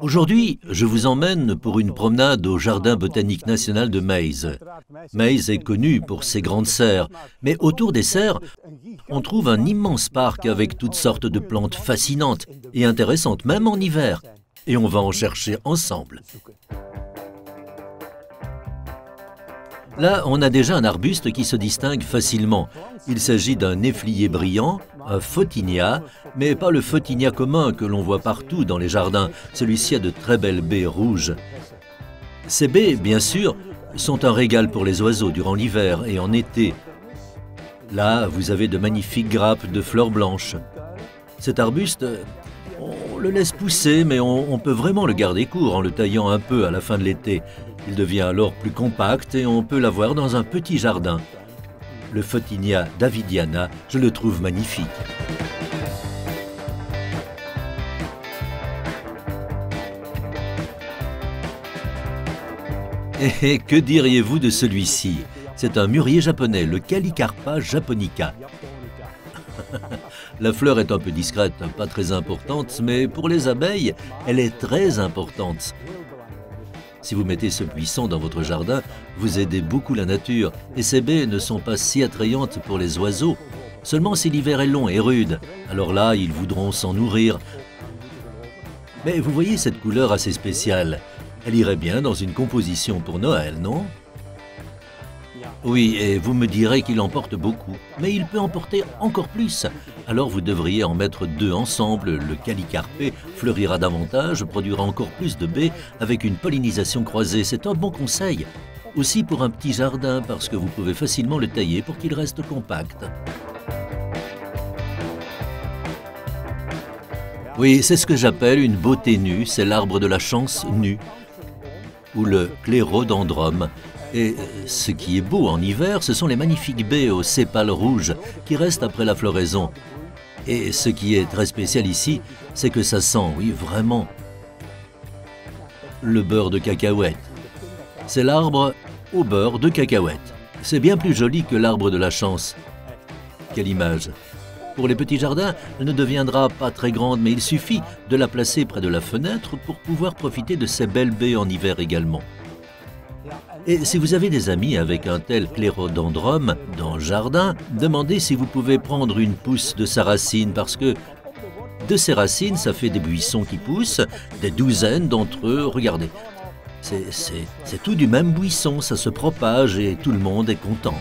Aujourd'hui, je vous emmène pour une promenade au Jardin botanique national de Meize. Meize est connu pour ses grandes serres, mais autour des serres, on trouve un immense parc avec toutes sortes de plantes fascinantes et intéressantes, même en hiver. Et on va en chercher ensemble. Là, on a déjà un arbuste qui se distingue facilement. Il s'agit d'un néflier brillant, un photinia, mais pas le photinia commun que l'on voit partout dans les jardins. Celui-ci a de très belles baies rouges. Ces baies, bien sûr, sont un régal pour les oiseaux durant l'hiver et en été. Là, vous avez de magnifiques grappes de fleurs blanches. Cet arbuste, on le laisse pousser, mais on peut vraiment le garder court en le taillant un peu à la fin de l'été. Il devient alors plus compact et on peut l'avoir dans un petit jardin. Le Photinia davidiana, je le trouve magnifique. Et que diriez-vous de celui-ci? C'est un mûrier japonais, le Calicarpa japonica. La fleur est un peu discrète, pas très importante, mais pour les abeilles, elle est très importante. Si vous mettez ce buisson dans votre jardin, vous aidez beaucoup la nature et ces baies ne sont pas si attrayantes pour les oiseaux. Seulement si l'hiver est long et rude, alors là, ils voudront s'en nourrir. Mais vous voyez cette couleur assez spéciale. Elle irait bien dans une composition pour Noël, non? Oui, et vous me direz qu'il en porte beaucoup, mais il peut en porter encore plus. Alors vous devriez en mettre deux ensemble. Le Calicarpé fleurira davantage, produira encore plus de baies avec une pollinisation croisée. C'est un bon conseil. Aussi pour un petit jardin, parce que vous pouvez facilement le tailler pour qu'il reste compact. Oui, c'est ce que j'appelle une beauté nue, c'est l'arbre de la chance nu, ou le clérodendrum. Et ce qui est beau en hiver, ce sont les magnifiques baies aux sépales rouges qui restent après la floraison. Et ce qui est très spécial ici, c'est que ça sent, oui, vraiment, le beurre de cacahuète. C'est l'arbre au beurre de cacahuète. C'est bien plus joli que l'arbre de la chance. Quelle image! Pour les petits jardins, elle ne deviendra pas très grande, mais il suffit de la placer près de la fenêtre pour pouvoir profiter de ces belles baies en hiver également. Et si vous avez des amis avec un tel clérodendrum dans le jardin, demandez si vous pouvez prendre une pousse de sa racine, parce que de ces racines, ça fait des buissons qui poussent, des douzaines d'entre eux. Regardez, c'est tout du même buisson, ça se propage et tout le monde est content.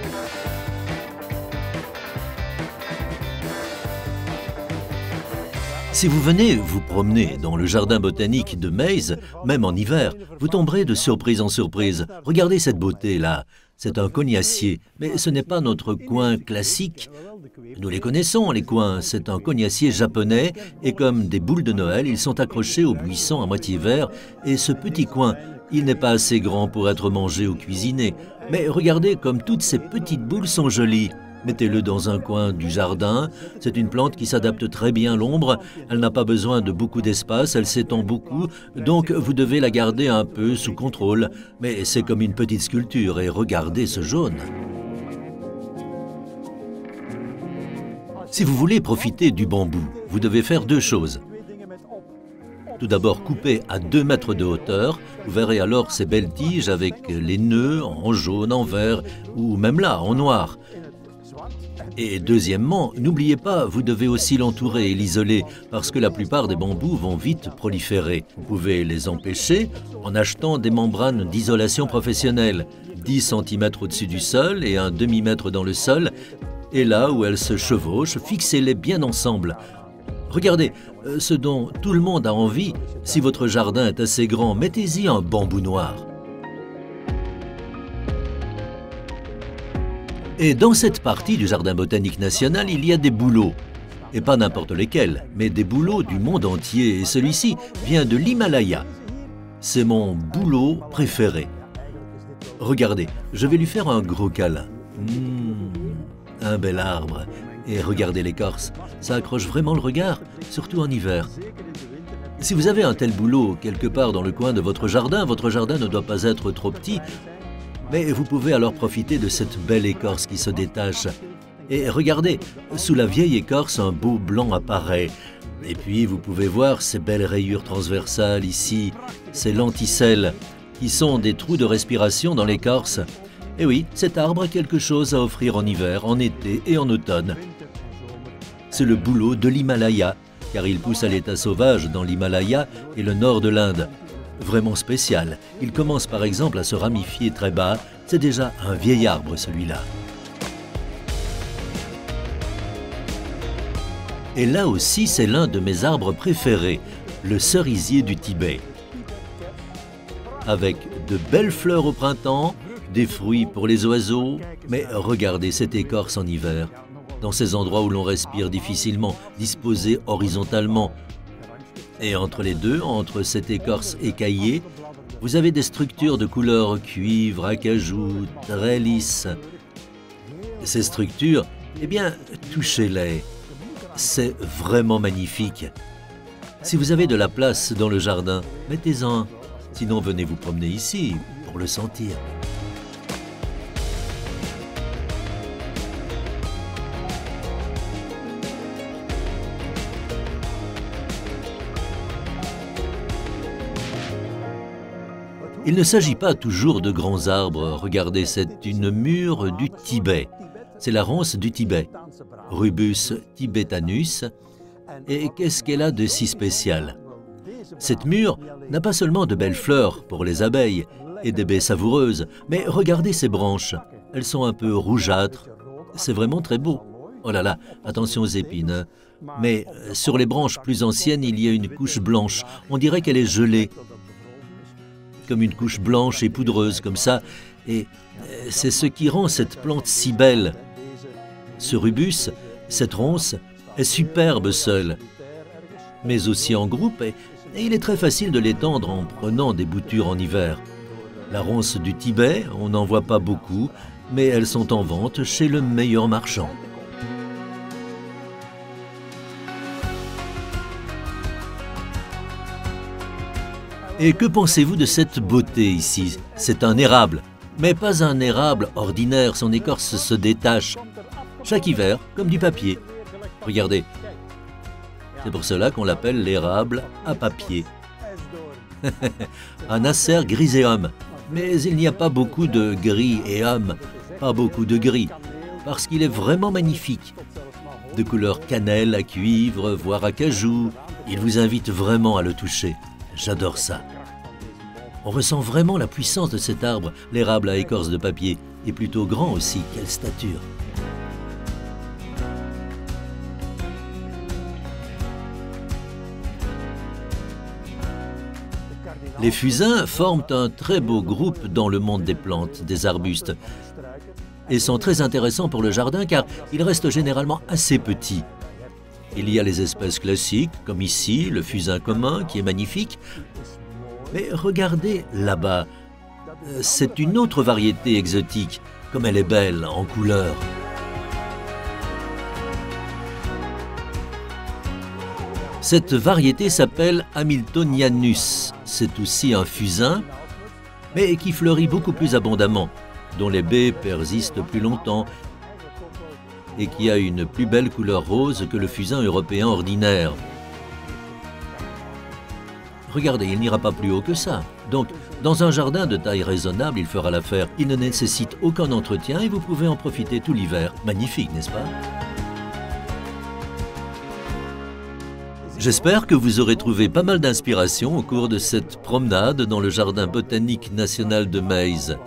Si vous venez vous promener dans le jardin botanique de Meize, même en hiver, vous tomberez de surprise en surprise. Regardez cette beauté-là. C'est un cognacier, mais ce n'est pas notre coin classique. Nous les connaissons, les coins. C'est un cognacier japonais et comme des boules de Noël, ils sont accrochés au buisson à moitié vert. Et ce petit coin, il n'est pas assez grand pour être mangé ou cuisiné. Mais regardez comme toutes ces petites boules sont jolies. Mettez-le dans un coin du jardin. C'est une plante qui s'adapte très bien à l'ombre. Elle n'a pas besoin de beaucoup d'espace, elle s'étend beaucoup, donc vous devez la garder un peu sous contrôle. Mais c'est comme une petite sculpture et regardez ce jaune. Si vous voulez profiter du bambou, vous devez faire deux choses. Tout d'abord, couper à 2 mètres de hauteur. Vous verrez alors ces belles tiges avec les nœuds en jaune, en vert ou même là, en noir. Et deuxièmement, n'oubliez pas, vous devez aussi l'entourer et l'isoler parce que la plupart des bambous vont vite proliférer. Vous pouvez les empêcher en achetant des membranes d'isolation professionnelle, 10 cm au-dessus du sol et un demi-mètre dans le sol. Et là où elles se chevauchent, fixez-les bien ensemble. Regardez, ce dont tout le monde a envie, si votre jardin est assez grand, mettez-y un bambou noir. Et dans cette partie du Jardin botanique national, il y a des bouleaux. Et pas n'importe lesquels, mais des bouleaux du monde entier. Et celui-ci vient de l'Himalaya. C'est mon bouleau préféré. Regardez, je vais lui faire un gros câlin. Un bel arbre. Et regardez l'écorce. Ça accroche vraiment le regard, surtout en hiver. Si vous avez un tel bouleau quelque part dans le coin de votre jardin ne doit pas être trop petit. Mais vous pouvez alors profiter de cette belle écorce qui se détache. Et regardez, sous la vieille écorce, un beau blanc apparaît. Et puis vous pouvez voir ces belles rayures transversales ici, ces lenticelles, qui sont des trous de respiration dans l'écorce. Et oui, cet arbre a quelque chose à offrir en hiver, en été et en automne. C'est le bouleau de l'Himalaya, car il pousse à l'état sauvage dans l'Himalaya et le nord de l'Inde. Vraiment spécial. Il commence par exemple à se ramifier très bas. C'est déjà un vieil arbre celui-là. Et là aussi, c'est l'un de mes arbres préférés, le cerisier du Tibet. Avec de belles fleurs au printemps, des fruits pour les oiseaux, mais regardez cette écorce en hiver. Dans ces endroits où l'on respire difficilement, disposée horizontalement. Et entre les deux, entre cette écorce écaillée, vous avez des structures de couleur cuivre, acajou, très lisses. Ces structures, eh bien, touchez-les. C'est vraiment magnifique. Si vous avez de la place dans le jardin, mettez-en un. Sinon, venez vous promener ici pour le sentir. Il ne s'agit pas toujours de grands arbres. Regardez, c'est une mûre du Tibet. C'est la ronce du Tibet, Rubus tibetanus. Et qu'est-ce qu'elle a de si spécial? Cette mûre n'a pas seulement de belles fleurs pour les abeilles et des baies savoureuses, mais regardez ses branches. Elles sont un peu rougeâtres. C'est vraiment très beau. Oh là là, attention aux épines. Mais sur les branches plus anciennes, il y a une couche blanche. On dirait qu'elle est gelée. Comme une couche blanche et poudreuse, comme ça. Et c'est ce qui rend cette plante si belle. Ce rubus, cette ronce, est superbe seule, mais aussi en groupe, et il est très facile de l'étendre en prenant des boutures en hiver. La ronce du Tibet, on n'en voit pas beaucoup, mais elles sont en vente chez le meilleur marchand. Et que pensez-vous de cette beauté ici? C'est un érable, mais pas un érable ordinaire, son écorce se détache chaque hiver comme du papier. Regardez, c'est pour cela qu'on l'appelle l'érable à papier. Un Acer griseum, mais il n'y a pas beaucoup de gris et homme, pas beaucoup de gris, parce qu'il est vraiment magnifique. De couleur cannelle à cuivre, voire acajou, il vous invite vraiment à le toucher. J'adore ça. On ressent vraiment la puissance de cet arbre, l'érable à écorce de papier, et plutôt grand aussi, quelle stature. Les fusains forment un très beau groupe dans le monde des plantes, des arbustes, et sont très intéressants pour le jardin car ils restent généralement assez petits. Il y a les espèces classiques, comme ici, le fusain commun, qui est magnifique. Mais regardez là-bas, c'est une autre variété exotique, comme elle est belle en couleur. Cette variété s'appelle Hamiltonianus. C'est aussi un fusain, mais qui fleurit beaucoup plus abondamment, dont les baies persistent plus longtemps, et qui a une plus belle couleur rose que le fusain européen ordinaire. Regardez, il n'ira pas plus haut que ça. Donc, dans un jardin de taille raisonnable, il fera l'affaire. Il ne nécessite aucun entretien et vous pouvez en profiter tout l'hiver. Magnifique, n'est-ce pas? J'espère que vous aurez trouvé pas mal d'inspiration au cours de cette promenade dans le Jardin botanique national de Meize.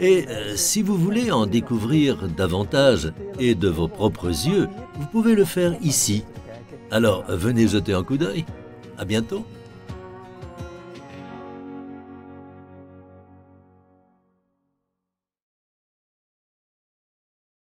Et si vous voulez en découvrir davantage et de vos propres yeux, vous pouvez le faire ici. Alors venez jeter un coup d'œil. À bientôt.